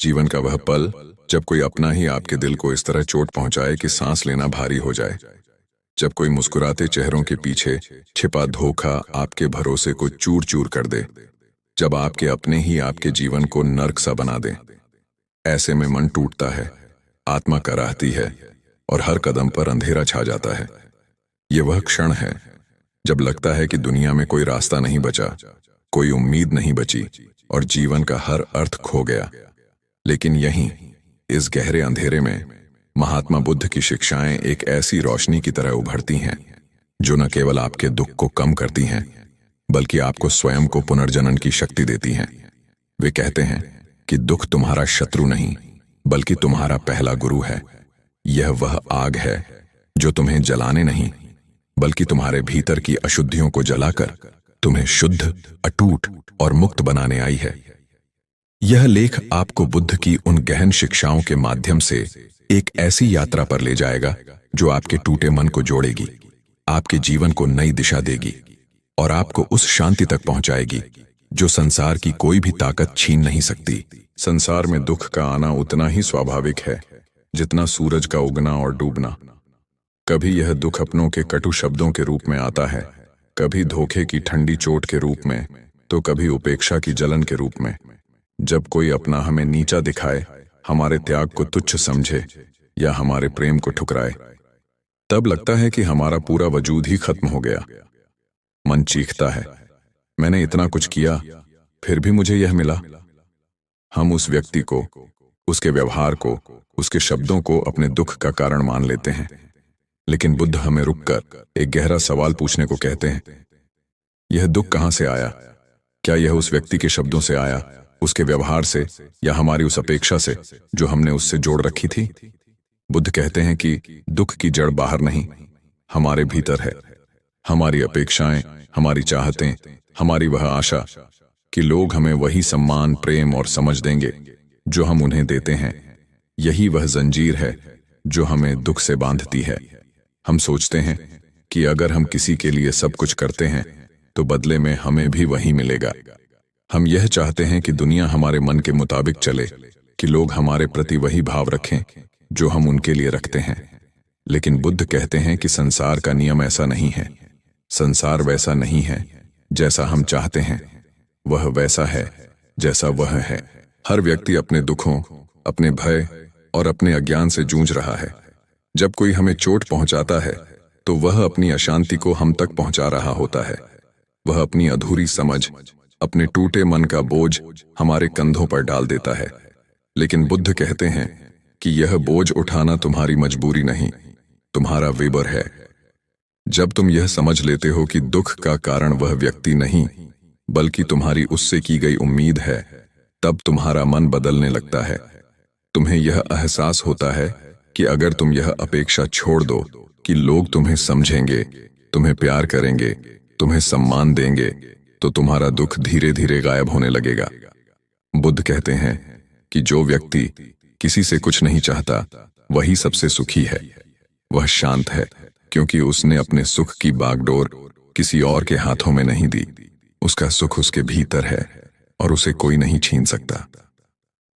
जीवन का वह पल जब कोई अपना ही आपके दिल को इस तरह चोट पहुंचाए कि सांस लेना भारी हो जाए। जब कोई मुस्कुराते चेहरों के पीछे छिपा धोखा आपके भरोसे को चूर चूर कर दे। जब आपके अपने ही आपके जीवन को नर्क सा बना दे। ऐसे में मन टूटता है, आत्मा कराहती है और हर कदम पर अंधेरा छा जाता है। ये वह क्षण है जब लगता है कि दुनिया में कोई रास्ता नहीं बचा, कोई उम्मीद नहीं बची और जीवन का हर अर्थ खो गया। लेकिन यहीं इस गहरे अंधेरे में महात्मा बुद्ध की शिक्षाएं एक ऐसी रोशनी की तरह उभरती हैं जो न केवल आपके दुख को कम करती हैं बल्कि आपको स्वयं को पुनर्जनन की शक्ति देती हैं। वे कहते हैं कि दुख तुम्हारा शत्रु नहीं बल्कि तुम्हारा पहला गुरु है। यह वह आग है जो तुम्हें जलाने नहीं बल्कि तुम्हारे भीतर की अशुद्धियों को जलाकर तुम्हें शुद्ध, अटूट और मुक्त बनाने आई है। यह लेख आपको बुद्ध की उन गहन शिक्षाओं के माध्यम से एक ऐसी यात्रा पर ले जाएगा जो आपके टूटे मन को जोड़ेगी, आपके जीवन को नई दिशा देगी और आपको उस शांति तक पहुंचाएगी जो संसार की कोई भी ताकत छीन नहीं सकती। संसार में दुख का आना उतना ही स्वाभाविक है जितना सूरज का उगना और डूबना। कभी यह दुख अपनों के कटु शब्दों के रूप में आता है, कभी धोखे की ठंडी चोट के रूप में, तो कभी उपेक्षा की जलन के रूप में। जब कोई अपना हमें नीचा दिखाए, हमारे त्याग को तुच्छ समझे या हमारे प्रेम को ठुकराए, तब लगता है कि हमारा पूरा वजूद ही खत्म हो गया। मन चीखता है, मैंने इतना कुछ किया फिर भी मुझे यह मिला। हम उस व्यक्ति को, उसके व्यवहार को, उसके शब्दों को अपने दुख का कारण मान लेते हैं। लेकिन बुद्ध हमें रुककर एक गहरा सवाल पूछने को कहते हैं, यह दुख कहां से आया? क्या यह उस व्यक्ति के शब्दों से आया, उसके व्यवहार से, या हमारी उस अपेक्षा से जो हमने उससे जोड़ रखी थी? बुद्ध कहते हैं कि दुख की जड़ बाहर नहीं, हमारे भीतर है। हमारी अपेक्षाएं, हमारी चाहतें, हमारी वह आशा कि लोग हमें वही सम्मान, प्रेम और समझ देंगे जो हम उन्हें देते हैं, यही वह जंजीर है जो हमें दुख से बांधती है। हम सोचते हैं कि अगर हम किसी के लिए सब कुछ करते हैं तो बदले में हमें भी वही मिलेगा। हम यह चाहते हैं कि दुनिया हमारे मन के मुताबिक चले, कि लोग हमारे प्रति वही भाव रखें जो हम उनके लिए रखते हैं। लेकिन बुद्ध कहते हैं कि संसार का नियम ऐसा नहीं है। संसार वैसा नहीं है जैसा हम चाहते हैं, वह वैसा है जैसा वह है। हर व्यक्ति अपने दुखों, अपने भय और अपने अज्ञान से जूझ रहा है। जब कोई हमें चोट पहुंचाता है तो वह अपनी अशांति को हम तक पहुंचा रहा होता है। वह अपनी अधूरी समझ, अपने टूटे मन का बोझ हमारे कंधों पर डाल देता है। लेकिन बुद्ध कहते हैं कि यह बोझ उठाना तुम्हारी मजबूरी नहीं, तुम्हारा वेबर है। जब तुम यह समझ लेते हो कि दुख का कारण वह व्यक्ति नहीं बल्कि तुम्हारी उससे की गई उम्मीद है, तब तुम्हारा मन बदलने लगता है। तुम्हें यह एहसास होता है कि अगर तुम यह अपेक्षा छोड़ दो कि लोग तुम्हें समझेंगे, तुम्हें प्यार करेंगे, तुम्हें सम्मान देंगे, तो तुम्हारा दुख धीरे धीरे गायब होने लगेगा। बुद्ध कहते हैं कि जो व्यक्ति किसी से कुछ नहीं चाहता वही सबसे सुखी है। वह शांत है क्योंकि उसने अपने सुख की बागडोर किसी और के हाथों में नहीं दी। उसका सुख उसके भीतर है और उसे कोई नहीं छीन सकता।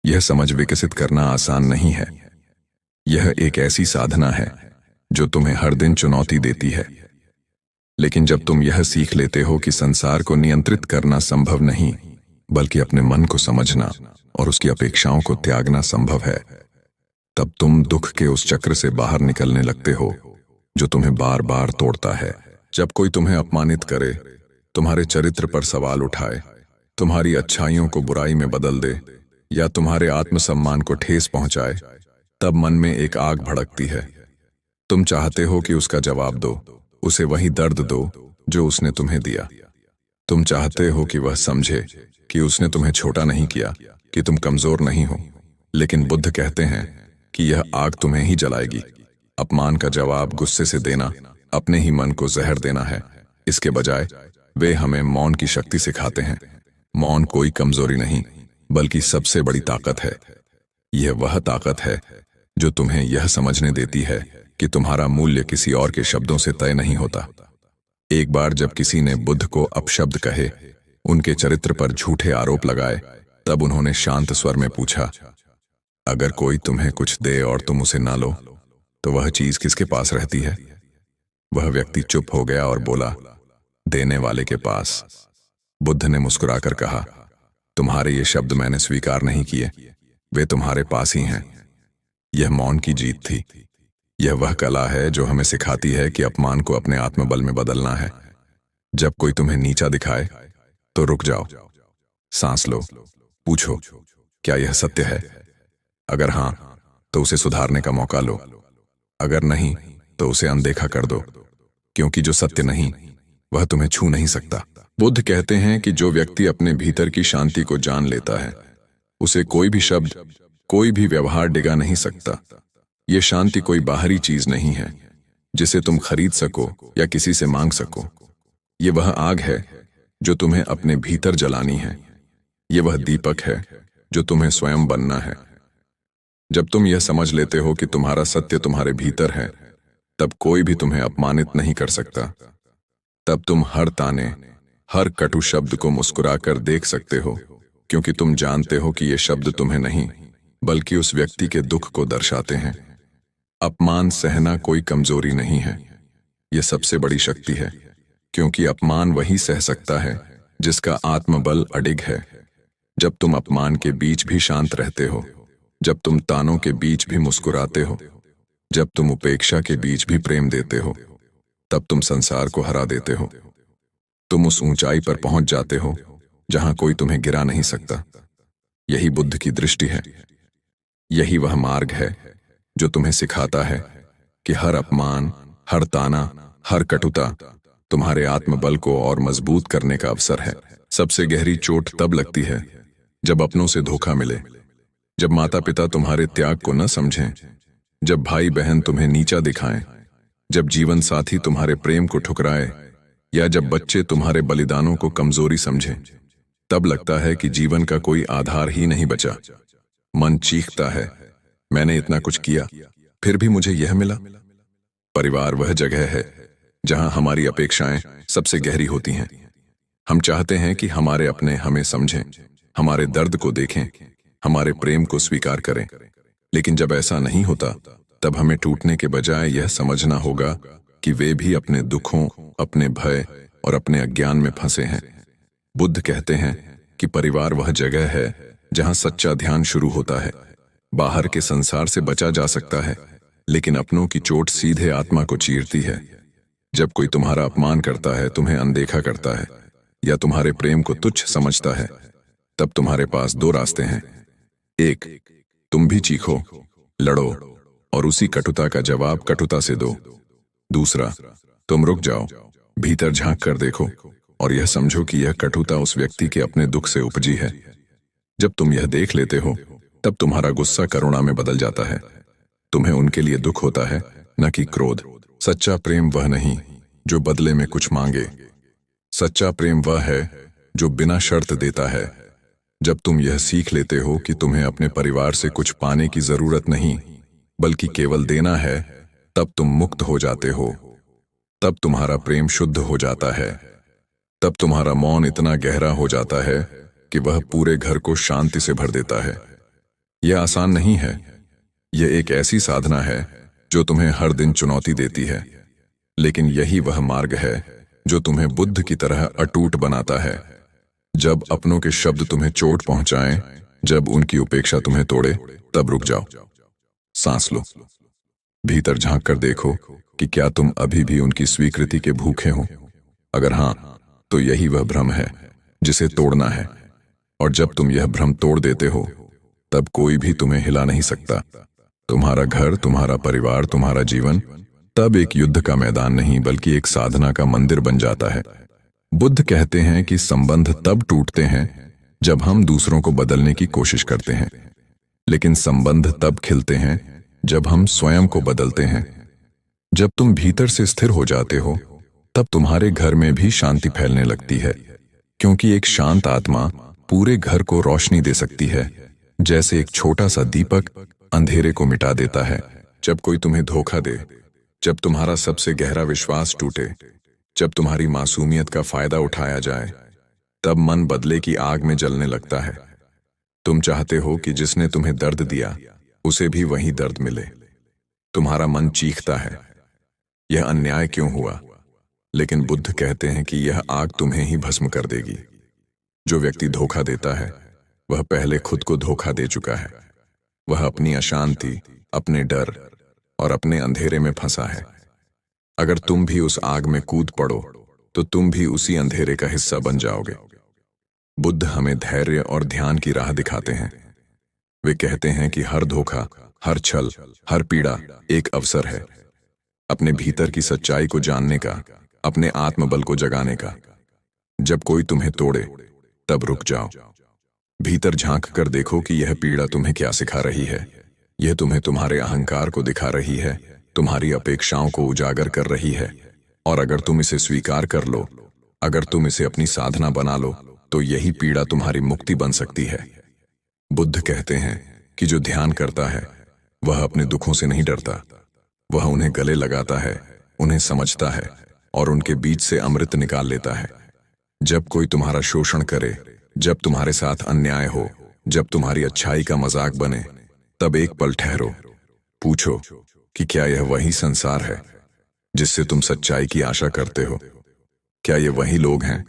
यह समझ विकसित करना आसान नहीं है। यह एक ऐसी साधना है जो तुम्हें हर दिन चुनौती देती है। लेकिन जब तुम यह सीख लेते हो कि संसार को नियंत्रित करना संभव नहीं बल्कि अपने मन को समझना और उसकी अपेक्षाओं को त्यागना संभव है, तब तुम दुख के उस चक्र से बाहर निकलने लगते हो जो तुम्हें बार बार तोड़ता है। जब कोई तुम्हें अपमानित करे, तुम्हारे चरित्र पर सवाल उठाए, तुम्हारी अच्छाइयों को बुराई में बदल दे या तुम्हारे आत्मसम्मान को ठेस पहुंचाए, तब मन में एक आग भड़कती है। तुम चाहते हो कि उसका जवाब दो, उसे वही दर्द दो जो उसने तुम्हें दिया। तुम चाहते हो कि वह समझे कि उसने तुम्हें छोटा नहीं किया, कि तुम कमजोर नहीं हो। लेकिन बुद्ध कहते हैं कि यह आग तुम्हें ही जलाएगी। अपमान का जवाब गुस्से से देना अपने ही मन को जहर देना है। इसके बजाय वे हमें मौन की शक्ति सिखाते हैं। मौन कोई कमजोरी नहीं बल्कि सबसे बड़ी ताकत है। यह वह ताकत है जो तुम्हें यह समझने देती है कि तुम्हारा मूल्य किसी और के शब्दों से तय नहीं होता। एक बार जब किसी ने बुद्ध को अपशब्द कहे, उनके चरित्र पर झूठे आरोप लगाए, तब उन्होंने शांत स्वर में पूछा, अगर कोई तुम्हें कुछ दे और तुम उसे ना लो, तो वह चीज किसके पास रहती है? वह व्यक्ति चुप हो गया और बोला, देने वाले के पास। बुद्ध ने मुस्कुराकर कहा, तुम्हारे ये शब्द मैंने स्वीकार नहीं किए, वे तुम्हारे पास ही हैं। यह मौन की जीत थी। यह वह कला है जो हमें सिखाती है कि अपमान को अपने आत्मबल में बदलना है। जब कोई तुम्हें नीचा दिखाए, तो रुक जाओ, सांस लो, पूछो, क्या यह सत्य है? अगर हां, तो उसे सुधारने का मौका लो। अगर नहीं, तो उसे अनदेखा कर दो, क्योंकि जो सत्य नहीं, वह तुम्हें छू नहीं सकता। बुद्ध कहते हैं कि जो व्यक्ति अपने भीतर की शांति को जान लेता है, उसे कोई भी शब्द, कोई भी व्यवहार डिगा नहीं सकता। ये शांति कोई बाहरी चीज नहीं है जिसे तुम खरीद सको या किसी से मांग सको। ये वह आग है जो तुम्हें अपने भीतर जलानी है। ये वह दीपक है जो तुम्हें स्वयं बनना है। जब तुम यह समझ लेते हो कि तुम्हारा सत्य तुम्हारे भीतर है, तब कोई भी तुम्हें अपमानित नहीं कर सकता। तब तुम हर ताने, हर कटु शब्द को मुस्कुराकर देख सकते हो, क्योंकि तुम जानते हो कि ये शब्द तुम्हें नहीं, बल्कि उस व्यक्ति के दुख को दर्शाते हैं। अपमान सहना कोई कमजोरी नहीं है, यह सबसे बड़ी शक्ति है, क्योंकि अपमान वही सह सकता है जिसका आत्मबल अडिग है। जब तुम अपमान के बीच भी शांत रहते हो, जब तुम तानों के बीच भी मुस्कुराते हो, जब तुम उपेक्षा के बीच भी प्रेम देते हो, तब तुम संसार को हरा देते हो। तुम उस ऊंचाई पर पहुंच जाते हो जहां कोई तुम्हें गिरा नहीं सकता। यही बुद्ध की दृष्टि है। यही वह मार्ग है जो तुम्हें सिखाता है कि हर अपमान, हर ताना, हर कटुता तुम्हारे आत्मबल को और मजबूत करने का अवसर है। सबसे गहरी चोट तब लगती है जब अपनों से धोखा मिले, जब माता पिता तुम्हारे त्याग को न समझें, जब भाई बहन तुम्हें नीचा दिखाएं, जब जीवन साथी तुम्हारे प्रेम को ठुकराए, या जब बच्चे तुम्हारे बलिदानों को कमजोरी समझें। तब लगता है कि जीवन का कोई आधार ही नहीं बचा। मन चीखता है, मैंने इतना कुछ किया, फिर भी मुझे यह मिला। परिवार वह जगह है जहां हमारी अपेक्षाएं सबसे गहरी होती हैं। हम चाहते हैं कि हमारे अपने हमें समझें, हमारे दर्द को देखें, हमारे प्रेम को स्वीकार करें। लेकिन जब ऐसा नहीं होता, तब हमें टूटने के बजाय यह समझना होगा कि वे भी अपने दुखों, अपने भय और अपने अज्ञान में फंसे हैं। बुद्ध कहते हैं कि परिवार वह जगह है जहां सच्चा ध्यान शुरू होता है। बाहर के संसार से बचा जा सकता है, लेकिन अपनों की चोट सीधे आत्मा को चीरती है। जब कोई तुम्हारा अपमान करता है, तुम्हें अनदेखा करता है, या तुम्हारे प्रेम को तुच्छ समझता है, तब तुम्हारे पास दो रास्ते हैं। एक, तुम भी चीखो, लड़ो और उसी कटुता का जवाब कटुता से दो। दूसरा, तुम रुक जाओ, भीतर झांक कर देखो और यह समझो कि यह कटुता उस व्यक्ति के अपने दुख से उपजी है। जब तुम यह देख लेते हो, तब तुम्हारा गुस्सा करुणा में बदल जाता है। तुम्हें उनके लिए दुख होता है, न कि क्रोध। सच्चा प्रेम वह नहीं जो बदले में कुछ मांगे। सच्चा प्रेम वह है जो बिना शर्त देता है। जब तुम यह सीख लेते हो कि तुम्हें अपने परिवार से कुछ पाने की जरूरत नहीं, बल्कि केवल देना है, तब तुम मुक्त हो जाते हो। तब तुम्हारा प्रेम शुद्ध हो जाता है। तब तुम्हारा मौन इतना गहरा हो जाता है कि वह पूरे घर को शांति से भर देता है। यह आसान नहीं है। यह एक ऐसी साधना है जो तुम्हें हर दिन चुनौती देती है, लेकिन यही वह मार्ग है जो तुम्हें बुद्ध की तरह अटूट बनाता है। जब अपनों के शब्द तुम्हें चोट पहुंचाएं, जब उनकी उपेक्षा तुम्हें तोड़े, तब रुक जाओ, सांस लो, भीतर झांक कर देखो कि क्या तुम अभी भी उनकी स्वीकृति के भूखे हो। अगर हां, तो यही वह भ्रम है जिसे तोड़ना है। और जब तुम यह भ्रम तोड़ देते हो, तब कोई भी तुम्हें हिला नहीं सकता। तुम्हारा घर, तुम्हारा परिवार, तुम्हारा जीवन तब एक युद्ध का मैदान नहीं, बल्कि एक साधना का मंदिर बन जाता है। बुद्ध कहते हैं कि संबंध तब टूटते हैं जब हम दूसरों को बदलने की कोशिश करते हैं, लेकिन संबंध तब खिलते हैं जब हम स्वयं को बदलते हैं। जब तुम भीतर से स्थिर हो जाते हो, तब तुम्हारे घर में भी शांति फैलने लगती है, क्योंकि एक शांत आत्मा पूरे घर को रोशनी दे सकती है, जैसे एक छोटा सा दीपक अंधेरे को मिटा देता है। जब कोई तुम्हें धोखा दे, जब तुम्हारा सबसे गहरा विश्वास टूटे, जब तुम्हारी मासूमियत का फायदा उठाया जाए, तब मन बदले की आग में जलने लगता है। तुम चाहते हो कि जिसने तुम्हें दर्द दिया उसे भी वही दर्द मिले। तुम्हारा मन चीखता है, यह अन्याय क्यों हुआ? लेकिन बुद्ध कहते हैं कि यह आग तुम्हें ही भस्म कर देगी। जो व्यक्ति धोखा देता है वह पहले खुद को धोखा दे चुका है। वह अपनी अशांति, अपने डर और अपने अंधेरे में फंसा है। अगर तुम भी उस आग में कूद पड़ो तो तुम भी उसी अंधेरे का हिस्सा बन जाओगे। बुद्ध हमें धैर्य और ध्यान की राह दिखाते हैं। वे कहते हैं कि हर धोखा, हर छल, हर पीड़ा एक अवसर है अपने भीतर की सच्चाई को जानने का, अपने आत्मबल को जगाने का। जब कोई तुम्हें तोड़े तब रुक जाओ, भीतर झांक कर देखो कि यह पीड़ा तुम्हें क्या सिखा रही है। यह तुम्हें तुम्हारे अहंकार को दिखा रही है, तुम्हारी अपेक्षाओं को उजागर कर रही है। और अगर तुम इसे स्वीकार कर लो, अगर तुम इसे अपनी साधना बना लो, तो यही पीड़ा तुम्हारी मुक्ति बन सकती है। बुद्ध कहते हैं कि जो ध्यान करता है वह अपने दुखों से नहीं डरता। वह उन्हें गले लगाता है, उन्हें समझता है और उनके बीच से अमृत निकाल लेता है। जब कोई तुम्हारा शोषण करे, जब तुम्हारे साथ अन्याय हो, जब तुम्हारी अच्छाई का मजाक बने, तब एक पल ठहरो, पूछो कि क्या यह वही संसार है जिससे तुम सच्चाई की आशा करते हो? क्या ये वही लोग हैं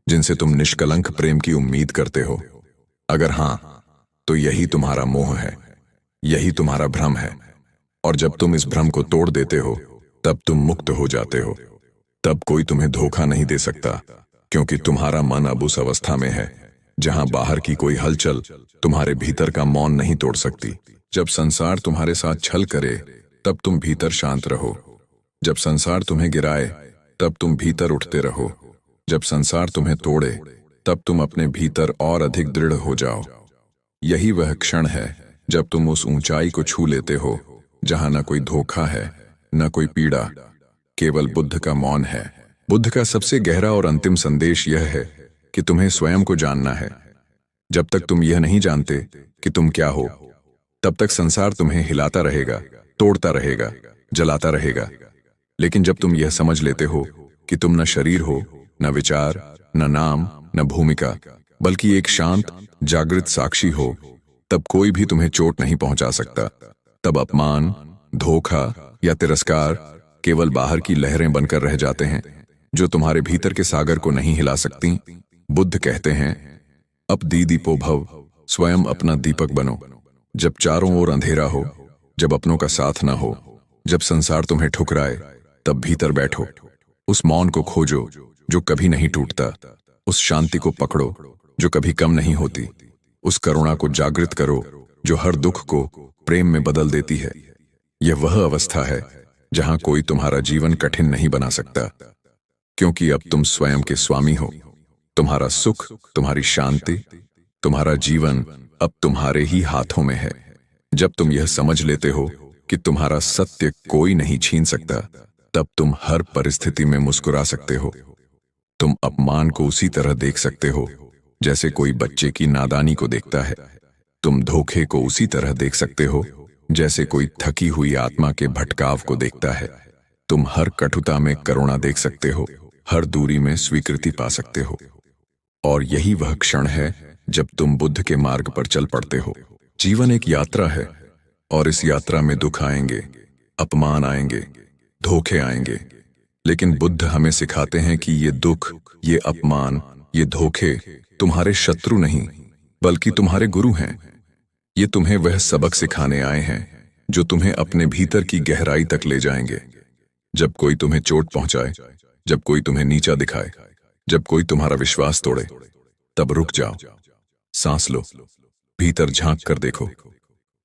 जिनसे तुम निष्कलंक प्रेम की उम्मीद करते हो? अगर हां, तो यही तुम्हारा मोह है, यही तुम्हारा भ्रम है। और जब तुम इस भ्रम को तोड़ देते हो तब तुम मुक्त हो जाते हो। तब कोई तुम्हें धोखा नहीं दे सकता, क्योंकि तुम्हारा मन अब उस अवस्था में है जहां बाहर की कोई हलचल तुम्हारे भीतर का मौन नहीं तोड़ सकती। जब संसार तुम्हारे साथ छल करे तब तुम भीतर शांत रहो। जब संसार तुम्हें गिराए तब तुम भीतर उठते रहो। जब संसार तुम्हें तोड़े तब तुम अपने भीतर और अधिक दृढ़ हो जाओ। यही वह क्षण है जब तुम उस ऊंचाई को छू लेते हो जहां न कोई धोखा है, न कोई पीड़ा, केवल बुद्ध का मौन है। बुद्ध का सबसे गहरा और अंतिम संदेश यह है कि तुम्हें स्वयं को जानना है। जब तक तुम यह नहीं जानते कि तुम क्या हो, तब तक संसार तुम्हें हिलाता रहेगा, तोड़ता रहेगा, जलाता रहेगा। लेकिन जब तुम यह समझ लेते हो कि तुम न शरीर हो, न विचार, न नाम, न भूमिका, बल्कि एक शांत, जागृत साक्षी हो, तब कोई भी तुम्हें चोट नहीं पहुंचा सकता। तब अपमान, धोखा या तिरस्कार केवल बाहर की लहरें बनकर रह जाते हैं जो तुम्हारे भीतर के सागर को नहीं हिला सकती। बुद्ध कहते हैं, अब दीदीपो भव, स्वयं अपना दीपक बनो। जब चारों ओर अंधेरा हो, जब अपनों का साथ न हो, जब संसार तुम्हें ठुकराए, तब भीतर बैठो। उस मौन को खोजो जो कभी नहीं टूटता, उस शांति को पकड़ो जो कभी कम नहीं होती, उस करुणा को जागृत करो जो हर दुख को प्रेम में बदल देती है। यह वह अवस्था है जहां कोई तुम्हारा जीवन कठिन नहीं बना सकता, क्योंकि अब तुम स्वयं के स्वामी हो। तुम्हारा सुख, तुम्हारी शांति, तुम्हारा जीवन अब तुम्हारे ही हाथों में है। जब तुम यह समझ लेते हो कि तुम्हारा सत्य कोई नहीं छीन सकता, तब तुम हर परिस्थिति में मुस्कुरा सकते हो। तुम अपमान को उसी तरह देख सकते हो जैसे कोई बच्चे की नादानी को देखता है। तुम धोखे को उसी तरह देख सकते हो जैसे कोई थकी हुई आत्मा के भटकाव को देखता है। तुम हर कटुता में करुणा देख सकते हो, हर दूरी में स्वीकृति पा सकते हो। और यही वह क्षण है जब तुम बुद्ध के मार्ग पर चल पड़ते हो। जीवन एक यात्रा है और इस यात्रा में दुख आएंगे, अपमान आएंगे, धोखे आएंगे, लेकिन बुद्ध हमें सिखाते हैं कि ये दुख, ये अपमान, ये धोखे तुम्हारे शत्रु नहीं बल्कि तुम्हारे गुरु हैं। ये तुम्हें वह सबक सिखाने आए हैं जो तुम्हें अपने भीतर की गहराई तक ले जाएंगे। जब कोई तुम्हें चोट पहुंचाए, जब कोई तुम्हें नीचा दिखाए, जब कोई तुम्हारा विश्वास तोड़े, तब रुक जाओ, सांस लो, भीतर झांक कर देखो,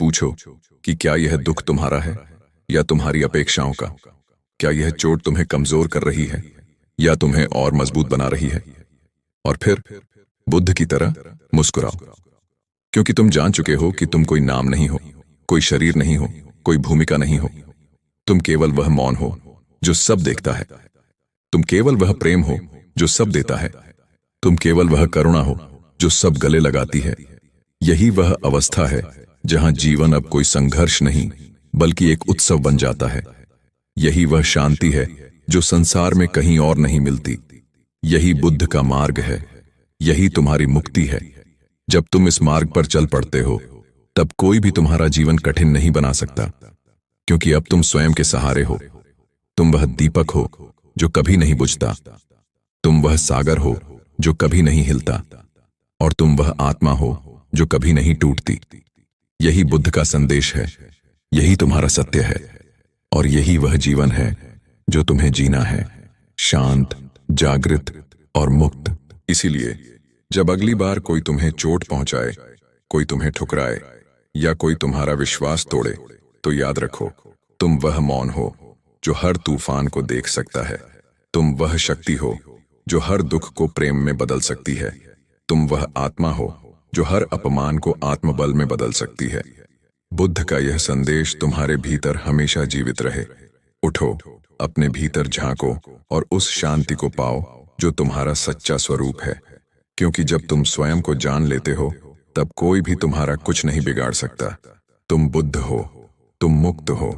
पूछो कि क्या यह दुख तुम्हारा है या तुम्हारी अपेक्षाओं का? क्या यह चोट तुम्हें कमजोर कर रही है या तुम्हें और मजबूत बना रही है? और फिर बुद्ध की तरह मुस्कुराओ, क्योंकि तुम जान चुके हो कि तुम कोई नाम नहीं हो, कोई शरीर नहीं हो, कोई भूमिका नहीं हो। तुम केवल वह मौन हो जो सब देखता है। तुम केवल वह प्रेम हो जो सब देता है। तुम केवल वह करुणा हो जो सब गले लगाती है। यही वह अवस्था है जहां जीवन अब कोई संघर्ष नहीं बल्कि एक उत्सव बन जाता है। यही वह शांति है जो संसार में कहीं और नहीं मिलती। यही बुद्ध का मार्ग है, यही तुम्हारी मुक्ति है। जब तुम इस मार्ग पर चल पड़ते हो तब कोई भी तुम्हारा जीवन कठिन नहीं बना सकता, क्योंकि अब तुम स्वयं के सहारे हो। तुम वह दीपक हो जो कभी नहीं बुझता, तुम वह सागर हो जो कभी नहीं हिलता, और तुम वह आत्मा हो जो कभी नहीं टूटती। यही बुद्ध का संदेश है, यही तुम्हारा सत्य है, और यही वह जीवन है जो तुम्हें जीना है, शांत, जागृत और मुक्त। इसीलिए जब अगली बार कोई तुम्हें चोट पहुंचाए, कोई तुम्हें ठुकराए या कोई तुम्हारा विश्वास तोड़े, तो याद रखो, तुम वह मौन हो जो हर तूफान को देख सकता है। तुम वह शक्ति हो जो हर दुख को प्रेम में बदल सकती है। तुम वह आत्मा हो जो हर अपमान को आत्मबल में बदल सकती है। बुद्ध का यह संदेश तुम्हारे भीतर हमेशा जीवित रहे। उठो, अपने भीतर झांको और उस शांति को पाओ जो तुम्हारा सच्चा स्वरूप है, क्योंकि जब तुम स्वयं को जान लेते हो, तब कोई भी तुम्हारा कुछ नहीं बिगाड़ सकता। तुम बुद्ध हो, तुम मुक्त हो,